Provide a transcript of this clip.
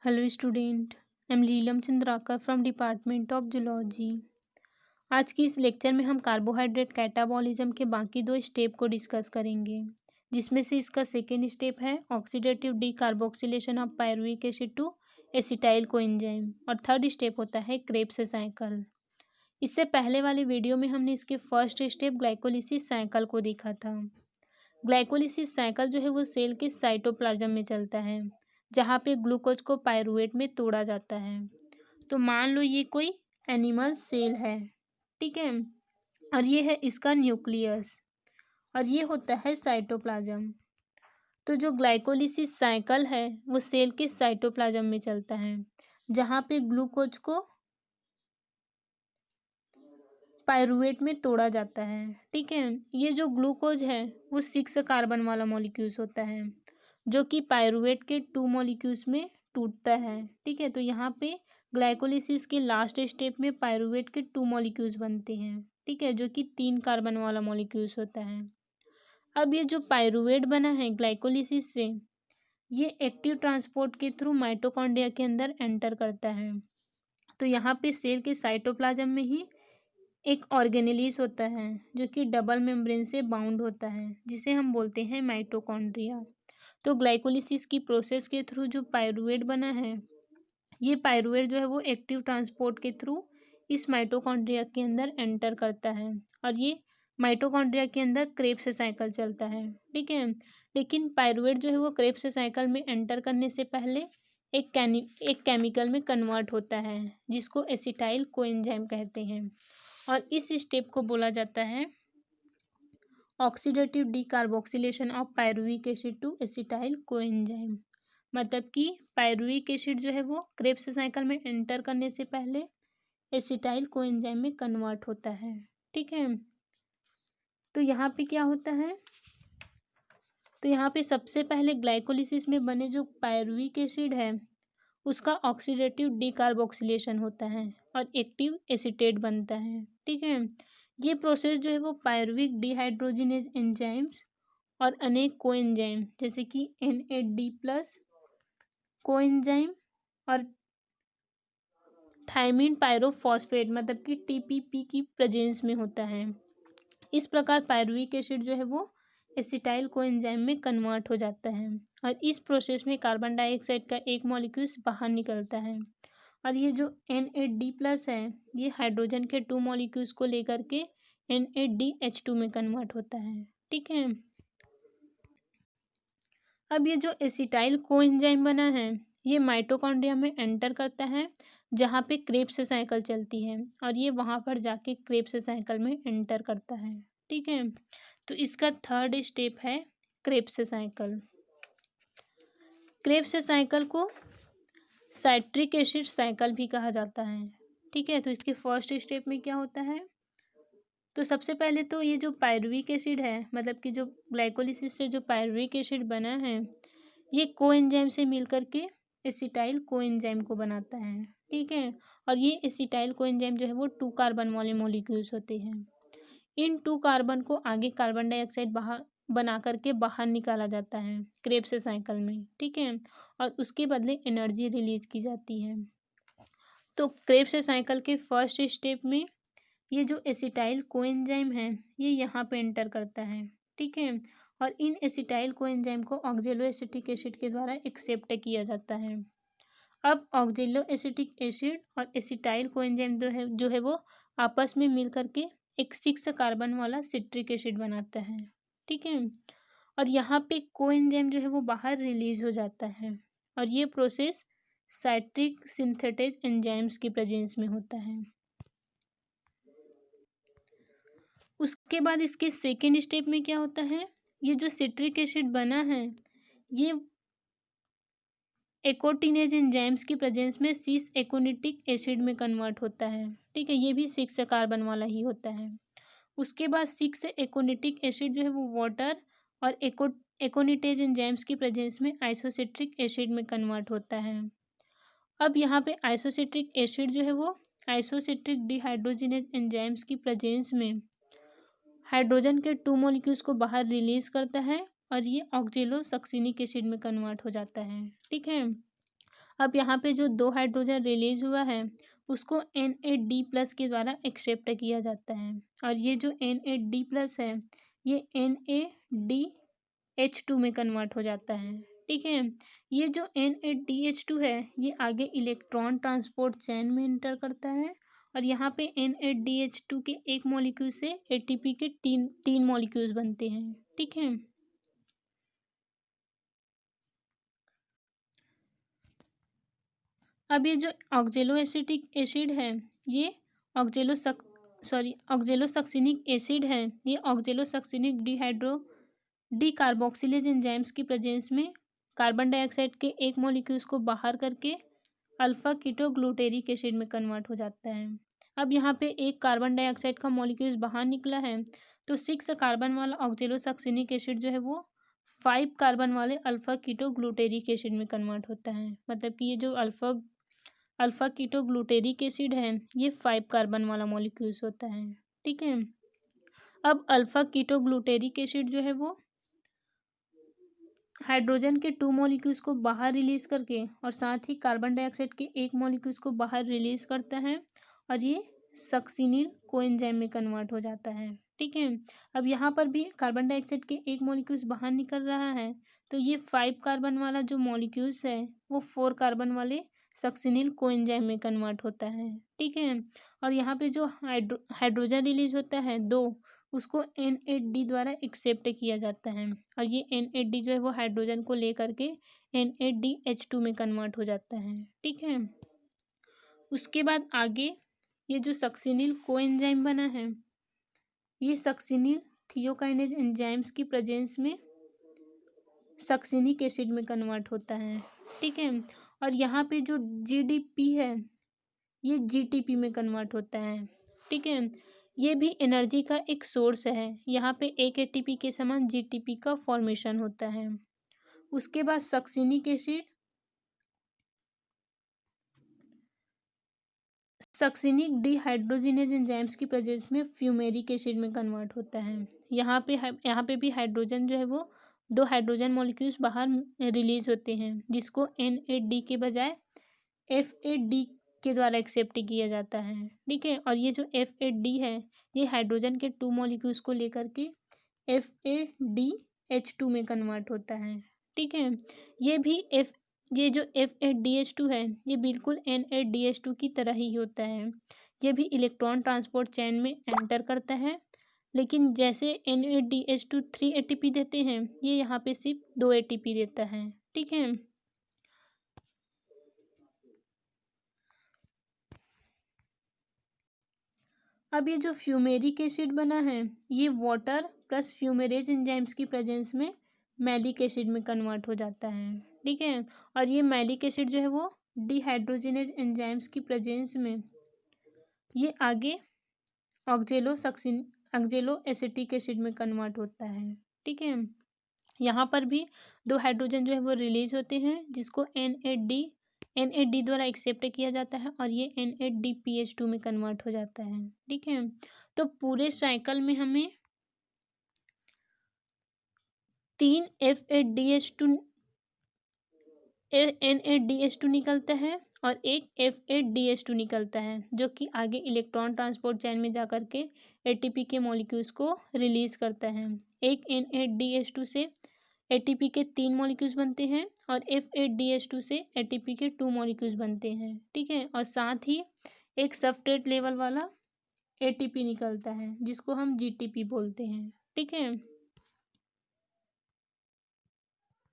Hello student, I am Leelam Chandrakar from department of zoology. आज की इस लेक्चर में हम कार्बोहाइड्रेट कैटाबॉलिज्म के बाकी दो स्टेप को डिस्कस करेंगे, जिसमें से इसका सेकेंड स्टेप है oxidative decarboxylation of pyruvic acid to acetyl coenzyme और थर्ड स्टेप होता है क्रेब्स साइकिल। इससे पहले वाले वीडियो में हमने इसके फर्स्ट स्टेप ग्लाइकोलिसिस साइकिल को देखा था। ग्लाइकोलिसिस साइकिल जो है वो सेल के साइटोप्लाज्म में चलता है, जहाँ पे ग्लूकोज को पायरुवेट में तोड़ा जाता है। तो मान लो ये कोई एनिमल सेल है, ठीक है, और ये है इसका न्यूक्लियस और ये होता है साइटोप्लाज्म। तो जो ग्लाइकोलिसिस साइकिल है वो सेल के साइटोप्लाज्म में चलता है, जहाँ पे ग्लूकोज को पायरुवेट में तोड़ा जाता है, ठीक है। ये जो ग्लूकोज है वो 6 कार्बन वाला मॉलिक्यूल्स होता है, जो कि पायरुवेट के 2 मॉलिक्यूल्स में टूटता है, ठीक है। तो यहाँ पे ग्लाइकोलिसिस के लास्ट स्टेप में पायरुवेट के 2 मॉलिक्यूल्स बनते हैं, ठीक है, जो कि 3 कार्बन वाला मॉलिक्यूल्स होता है। अब ये जो पायरुवेट बना है ग्लाइकोलिसिस से, ये एक्टिव ट्रांसपोर्ट के थ्रू माइटोकॉन्ड्रिया के अंदर एंटर करता है। तो यहाँ पे सेल के साइटोप्लाज्म में ही एक ऑर्गेनेलिस होता है, जो कि डबल मेम्ब्रेन से बाउंड होता है, जिसे हम बोलते हैं माइटोकॉन्ड्रिया। तो ग्लाइकोलिसिस की प्रोसेस के थ्रू जो पायरुवेट बना है, ये पायरुवेट जो है वो एक्टिव ट्रांसपोर्ट के थ्रू इस माइटोकॉन्ड्रिया के अंदर एंटर करता है और ये माइटोकॉन्ड्रिया के अंदर क्रेब्स साइकिल चलता है, ठीक है। लेकिन पायरुवेट जो है वो क्रेब्स साइकिल में एंटर करने से पहले एक केमिकल में कन्वर्ट होता है, जिसको एसिटाइल कोएंजाइम कहते हैं, और इस स्टेप को बोला जाता है oxidative decarboxylation of pyruvic acid to acetyl coenzyme. मतलब कि पायरुविक एसिड जो है वो क्रेब्स साइकिल में एंटर करने से पहले एसिटाइल कोएंजाइम में कन्वर्ट होता है, ठीक है। तो यहाँ पे क्या होता है, तो यहाँ पे सबसे पहले ग्लाइकोलिसिस में बने जो पायरुविक एसिड है उसका ऑक्सीडेटिव डीकार्बोक्सिलेशन होता है और एक्टिव एसीटेट बनता है, ठीक है। ये प्रोसेस जो है वो पायरुविक डिहाइड्रोजिनेज एंजाइम्स और अनेक कोएंजाइम जैसे कि NAD+ कोएंजाइम और थायमिन पायरोफॉस्फेट मतलब कि TPP की प्रेजेंस में होता है। इस प्रकार पायरुविक एसिड जो है वो एसिटाइल कोएंजाइम में कन्वर्ट हो जाता है और इस प्रोसेस में कार्बन डाइऑक्साइड का एक मॉलिक्यूल्स बाहर निकलता है और ये जो NAD+ है ये हाइड्रोजन के 2 मॉलिक्यूल्स को लेकर के NADH2 में कन्वर्ट होता है, ठीक है। अब ये जो एसिटाइल कोएंजाइम बना है ये माइटोकॉन्ड्रिया में एंटर करता है, जहाँ पे क्रेब्स साइकिल चलती है और ये वहाँ पर जाके क्रेब्स साइकिल में एंटर करता है, ठीक है। तो इसका थर्ड स्टेप है क्रेब्स साइकिल। क्रेब्स साइकिल को साइट्रिक एसिड साइकिल भी कहा जाता है, ठीक है। तो इसके फर्स्ट स्टेप में क्या होता है, तो सबसे पहले तो ये जो पायरुविक एसिड है मतलब कि जो ग्लाइकोलिसिस से जो पायरुविक एसिड बना है ये कोएंजाइम से मिलकर के एसिटाइल कोएंजाइम को बनाता है, ठीक है। और ये एसिटाइल कोएंजाइम जो है वो 2 कार्बन वाले मॉलिक्यूल्स होते हैं। इन 2 कार्बन को आगे कार्बन डाइऑक्साइड बाहर बना करके बाहर निकाला जाता है क्रेब्स साइकिल में, ठीक है, और उसके बदले एनर्जी रिलीज की जाती है। तो क्रेब्स साइकिल के फर्स्ट स्टेप में ये जो एसिटाइल कोएंजाइम है ये यहाँ पे एंटर करता है, ठीक है, और इन एसिटाइल कोएंजाइम को ऑक्जेलो एसिटिक एसिड के द्वारा एक्सेप्ट किया जाता है। अब ऑक्जेलो एसिटिक एसिड और एसिटाइल कोएंजाइम जो है वो आपस में मिल करके एक 6 कार्बन वाला सिट्रिक एसिड बनाता है, ठीक है, और यहाँ पे कोएंजाइम जो है वो बाहर रिलीज हो जाता है और ये प्रोसेस साइट्रिक सिंथेटेज एंजाइम्स की प्रेजेंस में होता है। उसके बाद इसके सेकेंड स्टेप में क्या होता है, ये जो सिट्रिक एसिड बना है ये एकोटिनेज एंजाइम्स की प्रेजेंस में सिस एकोनिटिक एसिड में कन्वर्ट होता है, ठीक है, ये भी 6 कार्बन वाला ही होता है। उसके बाद 6 एकोनिटिक एसिड जो है वो वाटर और एकोनिटेज एंजाइम्स की प्रेजेंस में आइसोसिट्रिक एसिड में कन्वर्ट होता है। अब यहाँ पे आइसोसिट्रिक एसिड जो है वो आइसोसिट्रिक डिहाइड्रोजिनेज एंजाइम्स की प्रेजेंस में हाइड्रोजन के 2 मॉलिक्यूल्स को बाहर रिलीज करता है और ये ऑक्जेलो सक्सिनिक एसिड में कन्वर्ट हो जाता है, ठीक है। अब यहाँ पे जो 2 हाइड्रोजन रिलीज हुआ है उसको Na+ के द्वारा एक्सेप्ट किया जाता है, और ये जो Na+ है ये NADH2 में कन्वर्ट हो जाता है। ठीक है, ये जो NADH2 है ये आगे इलेक्ट्रॉन ट्रांसपोर्ट चैन में इंटर करता है, और यहाँ पे NADH2 के एक मॉलिक्यूल से ATP के तीन मॉलिक्यूल्स बनते हैं। ठीक है, अब ये जो ऑक्जेलोएसिटिक एसिड है ये ऑक्जेलोसक्सिनिक एसिड है, ये ऑक्जेलोसक्सिनिक डीकार्बोक्सिलेज एंजाइम्स की प्रेजेंस में कार्बन डाइऑक्साइड के एक मॉलिक्यूल्स को बाहर करके अल्फा कीटोग्लूटेरिक एसिड में कन्वर्ट हो जाता है। अब यहाँ पे एक कार्बन डाइऑक्साइड का मॉलिक्यूल बाहर निकला है तो 6 कार्बन वाला ऑक्जेलोसक्सिनिक एसिड जो है वो 5 कार्बन वाले अल्फा कीटोग्लूटेरिक एसिड में कन्वर्ट होता है। मतलब कि ये जो अल्फा कीटोग्लूटेरिक एसिड है ये 5 कार्बन वाला मॉलिक्यूल्स होता है। ठीक है, अब अल्फा कीटोग्लूटेरिक एसिड जो है वो हाइड्रोजन के 2 मॉलिक्यूल्स को बाहर रिलीज करके और साथ ही कार्बन डाइऑक्साइड के एक मॉलिक्यूल्स को बाहर रिलीज करता है, और ये सक्सिनिल कोएंजाइम में कन्वर्ट हो जाता है। ठीक है, अब यहाँ पर भी कार्बन डाइऑक्साइड के एक मॉलिक्यूल्स बाहर निकल रहा है तो ये 5 कार्बन वाला जो मॉलिक्यूल्स है वो 4 कार्बन वाले सक्सिनिल कोएंजाइम में कन्वर्ट होता है। ठीक है, और यहाँ पे जो हाइड्रोजन रिलीज होता है 2, उसको NAD द्वारा एक्सेप्ट किया जाता है, और ये NAD जो है वो हाइड्रोजन को लेकर के NADH2 में कन्वर्ट हो जाता है। ठीक है, उसके बाद आगे ये जो सक्सिनिल कोएंजाइम बना है ये सक्सिनिल थियोकाइनेज एंजाइम्स की प्रेजेंस में सक्सिनिक एसिड में कन्वर्ट होता है। ठीक है, और यहाँ पे जो GDP है ये GTP में कन्वर्ट होता है। ठीक है, ये भी एनर्जी का एक सोर्स है, यहाँ पे एक ATP के समान GTP का फॉर्मेशन होता है। उसके बाद succinic acid succinic dehydrogenase enzymes की प्रेजेंस में फ्यूमेरिक एसिड में कन्वर्ट होता है। यहाँ पे भी हाइड्रोजन जो है वो 2 हाइड्रोजन मॉलिक्यूल्स बाहर रिलीज होते हैं जिसको NAD के बजाय FAD के द्वारा एक्सेप्ट किया जाता है। ठीक है, और ये जो FAD है ये हाइड्रोजन के 2 मॉलिक्यूल्स को लेकर के FADH2 में कन्वर्ट होता है। ठीक है, ये जो FADH2 है ये बिल्कुल NADH2 की तरह ही होता है। ये भी इलेक्ट्रॉन ट्रांसपोर्ट चैन में एंटर करता है, लेकिन जैसे NADH2 3 ATP देते हैं ये यहाँ पे सिर्फ 2 ATP देता है। ठीक है, अब ये जो फ्यूमेरिक एसिड बना है ये वाटर प्लस फ्यूमेरेज एंजाइम्स की प्रेजेंस में मैलिक एसिड में कन्वर्ट हो जाता है। ठीक है, और ये मैलिक एसिड जो है वो डिहाइड्रोजिनेज एंजाइम्स की प्रेजेंस में ये आगे ऑक्जेलो एसिटिक एसिड में कन्वर्ट होता है। ठीक है, यहाँ पर भी 2 हाइड्रोजन जो है वो रिलीज होते हैं जिसको NAD द्वारा एक्सेप्ट किया जाता है, और ये NADPH2 में कन्वर्ट हो जाता है। ठीक है, तो पूरे साइकिल में हमें 3 NADH2 निकलता है और एक FADH2 निकलता है जो कि आगे इलेक्ट्रॉन ट्रांसपोर्ट चैन में जाकर के ATP के मॉलिक्यूल्स को रिलीज करता है। एक NADH2 से ATP के 3 मॉलिक्यूल्स बनते हैं और FADH2 से ATP के 2 मॉलिक्यूल्स बनते हैं। ठीक है, और साथ ही एक सबस्ट्रेट लेवल वाला ATP निकलता है जिसको हम GTP बोलते हैं। ठीक है,